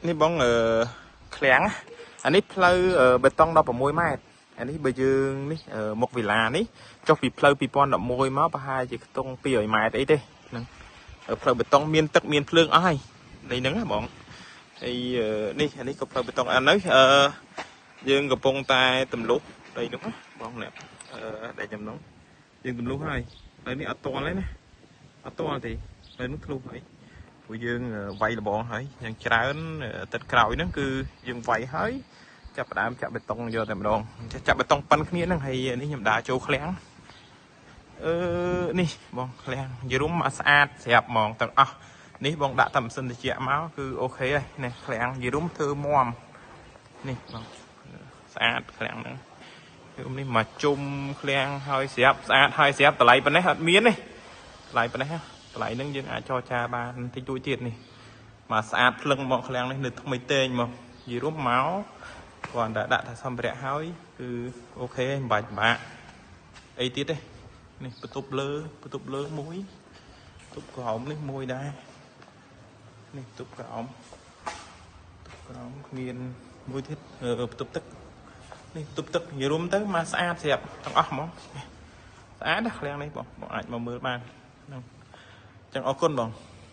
នេះបងឃ្លាំងអានេះផ្លូវបេតុង16 ម៉ែត្រអានេះបើយើងនេះមុខវិឡានេះចុះពីផ្លូវ2011មកប្រហែលជាខ្ទង់200 ម៉ែត្រអីទេហ្នឹងផ្លូវបេតុងមានទឹកមានភ្លើងអស់ហើយនេះហ្នឹងណាបងហើយនេះអានេះក៏ផ្លូវបេតុងអានេះយើងកំពុងតែទម្លុះដីនោះណាបងនេះដែលចំណងយើងទម្លុះហើយហើយនេះអត់តល់ទេណាអត់តល់ទេហើយនោះធ្លុះហើយព្រោះយើងវាយលបងហើយយ៉ាងច្រើនទឹកក្រោយហ្នឹងគឺយើងវាយហើយចាប់ផ្ដើមចាក់បេតុងយកតែម្ដងចាក់បេតុងប៉ិនគ្នាហ្នឹងហើយនេះខ្ញុំដើរចូលឃ្លាំងនេះបងឃ្លាំងយរុំមកស្អាតស្រាប់ហ្មងទាំងអស់នេះបងដាក់តែម៉ាស៊ីនត្រជាក់មកគឺអូខេហើយនេះឃ្លាំងយរុំធ្វើមាំនេះបងស្អាតឃ្លាំងហ្នឹងគឺនេះមកជុំឃ្លាំងហើយស្រាប់ស្អាតហើយស្រាប់តម្លៃប៉ុណ្ណេះអត់មានទេតម្លៃប៉ុណ្ណេះតម្លៃហ្នឹងយើងអាចចរចាបានតិចតួចទៀតនេះមកស្អាតភ្លឹងមកឃ្លាំងនេះនៅថ្មីតេងមកយរុំមកគាត់តែដាក់ថាសម្ភារៈហើយគឺអូខេមិនបាច់បាក់អីទៀតទេនេះបន្ទប់លើមួយបន្ទប់ក្រោមនេះមួយដែរនេះបន្ទប់ក្រោមមានមួយទៀតបន្ទប់ទឹកនេះបន្ទប់ទឹកនិយាយរួមទៅមកស្អាតស្រាប់ទាំងអស់ហ្មងស្អាតណាស់ឃ្លាំងនេះបងអាចមកមើលបានហ្នឹងអញ្ចឹងអរគុណបង